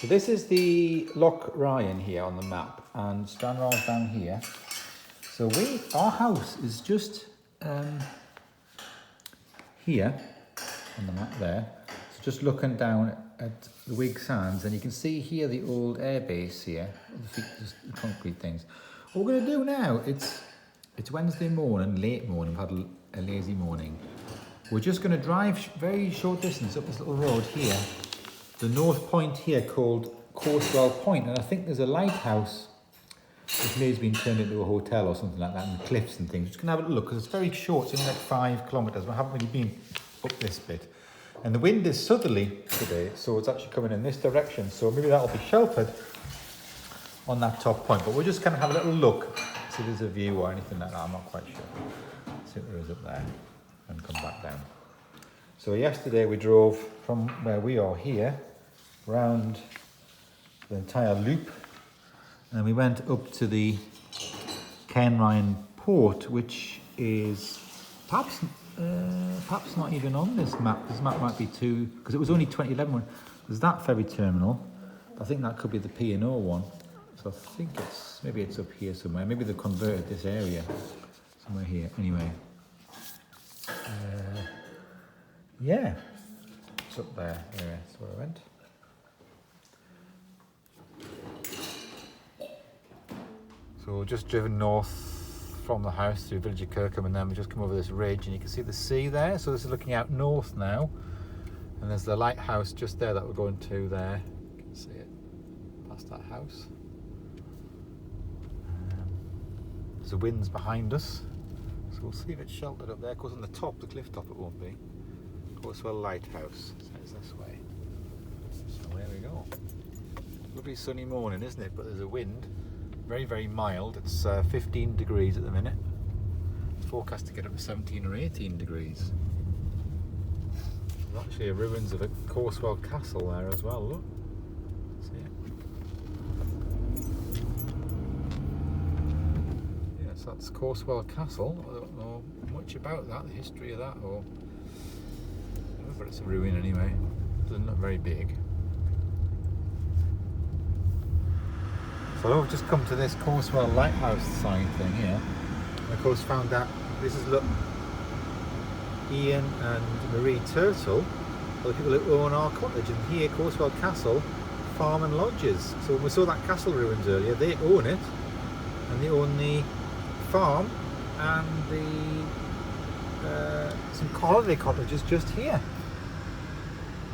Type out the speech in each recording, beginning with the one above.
So this is the Loch Ryan here on the map, and Stranraer's down here. So our house is just here on the map there. So just looking down at the Wig Sands, and you can see here the old airbase here, just the concrete things. What we're going to do now, it's Wednesday morning, late morning, we've had a lazy morning. We're just going to drive very short distance up this little road here, the north point here called Coursewell Point, and I think there's a lighthouse which may have been turned into a hotel or something like that, and cliffs and things. We're just going to have a look because it's very short, it's only like 5 kilometres. We haven't really been up this bit. And the wind is southerly today, so it's actually coming in this direction, so maybe that'll be sheltered on that top point. But we're just going to have a little look, see if there's a view or anything like that. I'm not quite sure. See what there is up there and come back down. So yesterday we drove from where we are here round the entire loop, and we went up to the Kenryan port, which is perhaps not even on this map. This map might be too, because it was only 2011 when there's that ferry terminal. I think that could be the P&O one. So I think maybe it's up here somewhere. Maybe they've converted this area somewhere here. Anyway, yeah, it's up there. Anyway, that's where I went. So we've just driven north from the house through village of Kirkham, and then we just come over this ridge, and you can see the sea there. So this is looking out north now, and there's the lighthouse just there that we're going to there. You can see it past that house. The wind's behind us, so we'll see if it's sheltered up there. Of course, on the top, the cliff top, it won't be. Coursewell Lighthouse, so it's this way. So there we go. Lovely sunny morning, isn't it? But there's a wind. Very, very mild. It's 15 degrees at the minute. It's forecast to get up to 17 or 18 degrees. There's actually ruins of a Coursewell Castle there as well, look. See it? Yes, that's Coursewell Castle. I don't know much about that, the history of that, or... but it's a ruin anyway. It doesn't look very big. So we've just come to this Coursewell Lighthouse sign thing here. And of course found out, this is, look, Ian and Marie Turtle are the people who own our cottage, and here, Coursewell Castle, Farm and Lodges. So when we saw that castle ruins earlier, they own it, and they own the farm and the some holiday cottages just here.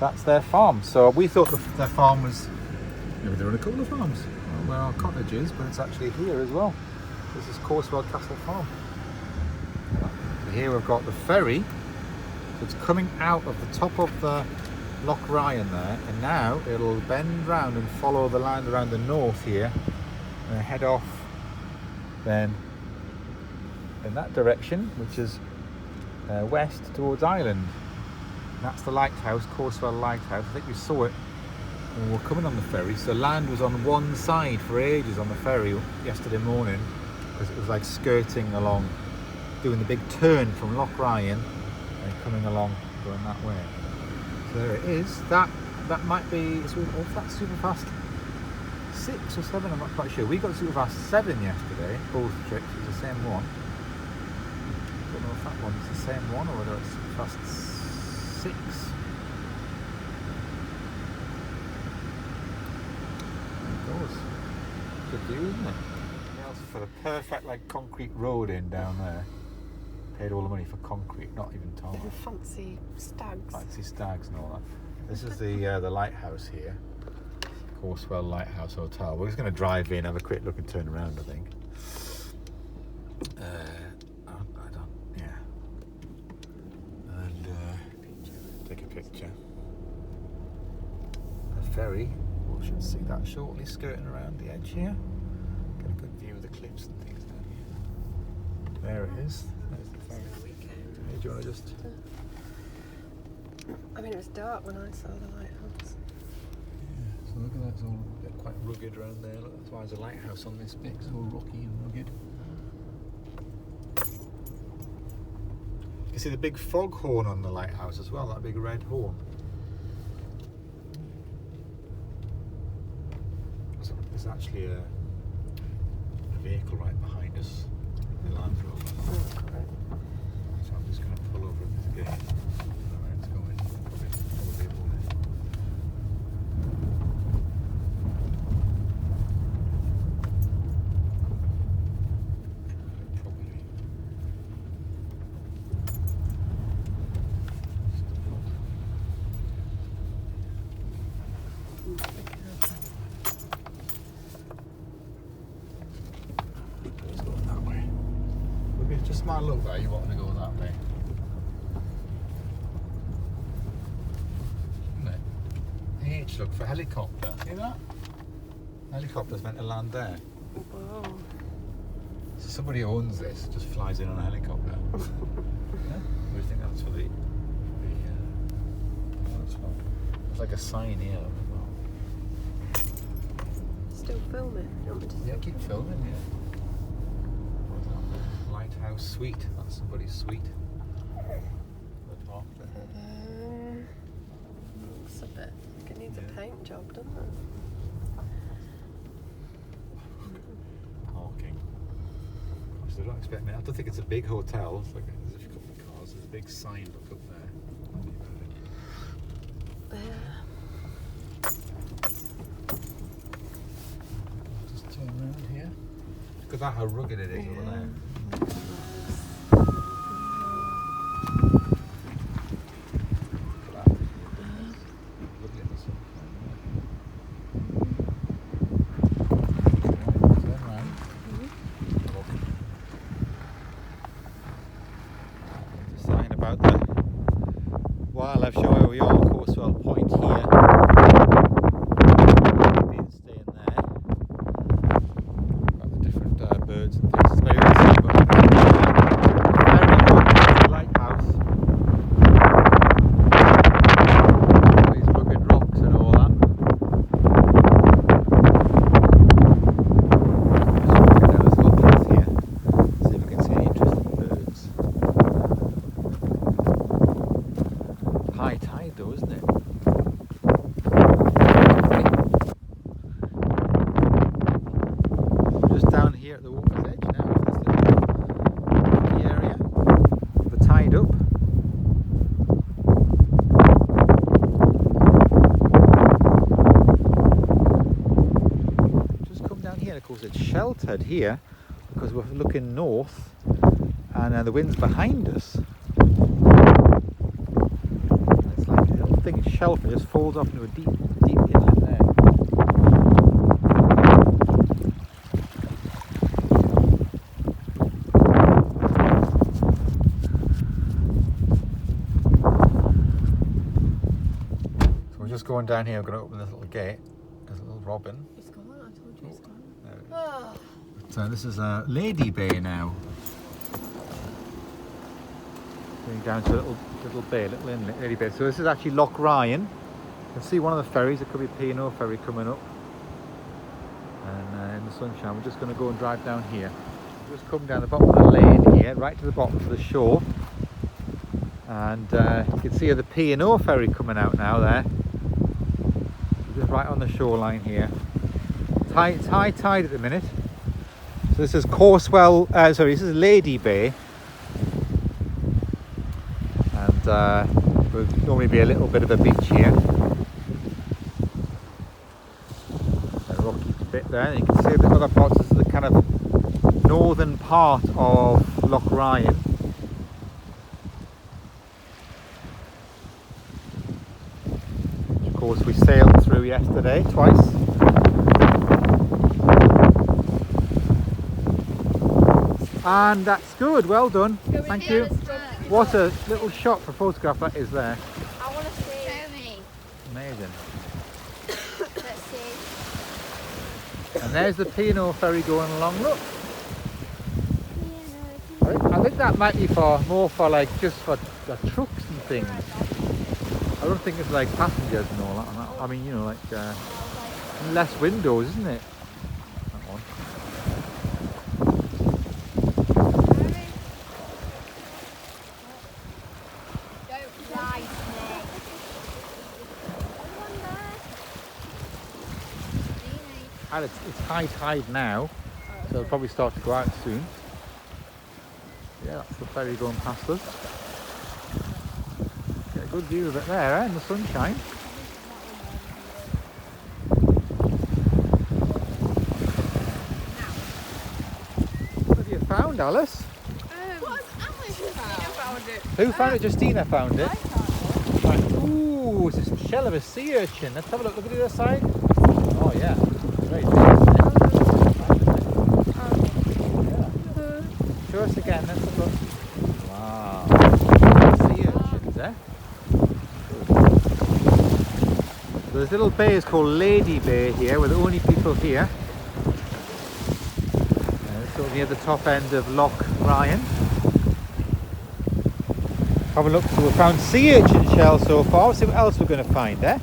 That's their farm. So we thought their farm was, maybe they're on a couple of farms where our cottage is, but it's actually here as well. This is Coursewell Castle Farm. So here we've got the ferry. So it's coming out of the top of the Loch Ryan there, and now it'll bend round and follow the land around the north here and head off then in that direction, which is west towards Ireland. That's the lighthouse, Coursewell Lighthouse. I think we saw it when we were coming on the ferry. So land was on one side for ages on the ferry yesterday morning, because it was like skirting along, doing the big turn from Loch Ryan and coming along, going that way. So there it is. That might be, that's super fast 6 or 7, I'm not quite sure. We got super fast 7 yesterday, both trips. It was the same one. I don't know if that one's the same one or whether it's super fast 6. There it goes. Good view, isn't it? Now for the perfect like concrete road in down there. Paid all the money for concrete, not even tarmac. Fancy stags. Fancy stags and all that. This is the lighthouse here. Coursewell Lighthouse Hotel. We're just going to drive in, have a quick look and turn around, I think. Take a picture. The ferry, we should see that shortly, skirting around the edge here. Get a good view of the cliffs and things down here. There it is. There's the ferry. Hey, do you want to just... I mean, it was dark when I saw the lighthouse. Yeah, so look at that, it's all quite rugged around there. Look, that's why there's a lighthouse on this bit, it's all rocky and rugged. You can see the big foghorn on the lighthouse as well, that big red horn. There's actually a vehicle right behind us, the Land Rover. So I'm just going to pull over this gate. Where it's going. Probably over there. Let's go that way. It just might look like you want to go that way. Isn't it? H, look for helicopter. See that? Helicopter's meant to land there. Wow. So somebody owns this, just flies in on a helicopter. Yeah? What do you think that's for the that's for? There's like a sign here as well. Still filming? You want me to Yeah, keep filming, yeah. What's that? Lighthouse Suite. That's somebody's suite. The top there. Looks a bit. It needs a paint job, doesn't it? Parking. So don't expect me. I don't think it's a big hotel. It's like there's a couple of cars. There's a big sign look up there. Just turn around here. Look at that, how rugged it is over there. About the wildlife show where we are, Courcewell Point here. Been staying there. Got the different birds and things. It's very easy, but very good lighthouse. These rugged rocks and all that. Just walking down this little path here. See if we can see any interesting birds. High tide though, isn't it? Just down here at the water's edge now, this little area. The tide up. Just come down here, of course it's sheltered here because we're looking north and the wind's behind us. Thing is shelf, it just falls off into a deep inlet there. So we're just going down here, we're going to open this little gate. There's a little robin. It's gone, I told you it's gone. There it is. Oh. So this is a Lady Bay now. Going down to a little bay, little inlet, Lady Bay. So this is actually Loch Ryan. You can see one of the ferries. It could be P&O ferry coming up. And in the sunshine, we're just going to go and drive down here. Just come down the bottom of the lane here, right to the bottom of the shore. And you can see the P&O ferry coming out now there. Just right on the shoreline here. It's high tide at the minute. So this is Courcewell, this is Lady Bay. And there'll normally be a little bit of a beach here. A rocky bit there. And you can see the other parts. This is the kind of northern part of Loch Ryan. Which of course we sailed through yesterday twice. And that's good, well done. Thank you. What a little shot for photograph that is there. I want to see. Show me. Amazing. Let's see. And there's the P&O ferry going along, look. I think that might be more for like just for the trucks and things. I don't think it's like passengers and all that. I mean, you know, like less windows, isn't it? That one. And it's high tide now, so it'll probably start to go out soon. Yeah, that's the ferry going past us. Get a good view of it there, in the sunshine. What have you found, Alice? Who found it? Justina found it. Right. Ooh, it's a shell of a sea urchin. Let's have a look. Look at the other side. Oh yeah, very big. Yeah. Show us again. Let's have a look. Wow, sea urchins, eh? So this little bay is called Lady Bay here. We're the only people here. It's sort of near the top end of Loch Ryan. Have a look. So we found sea urchin shells so far. Let's see what else we're going to find, eh?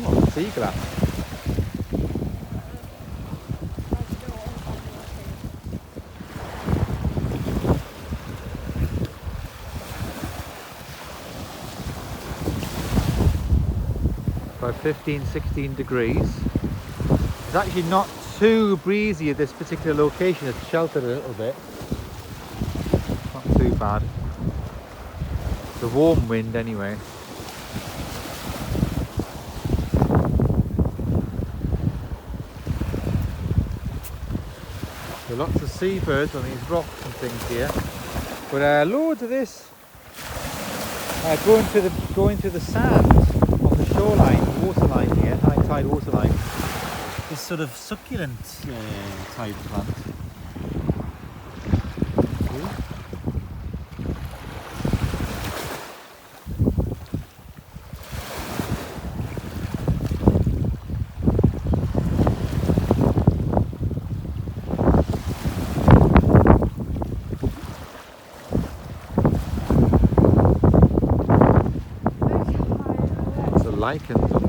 Oh, sea glass. About 15-16 degrees. It's actually not too breezy at this particular location. It's sheltered a little bit. Not too bad. It's a warm wind anyway. There are lots of seabirds on these rocks and things here. But loads of this going to the sand on the shoreline, the waterline here, high tide waterline. This sort of succulent type plant. Lots of lichens on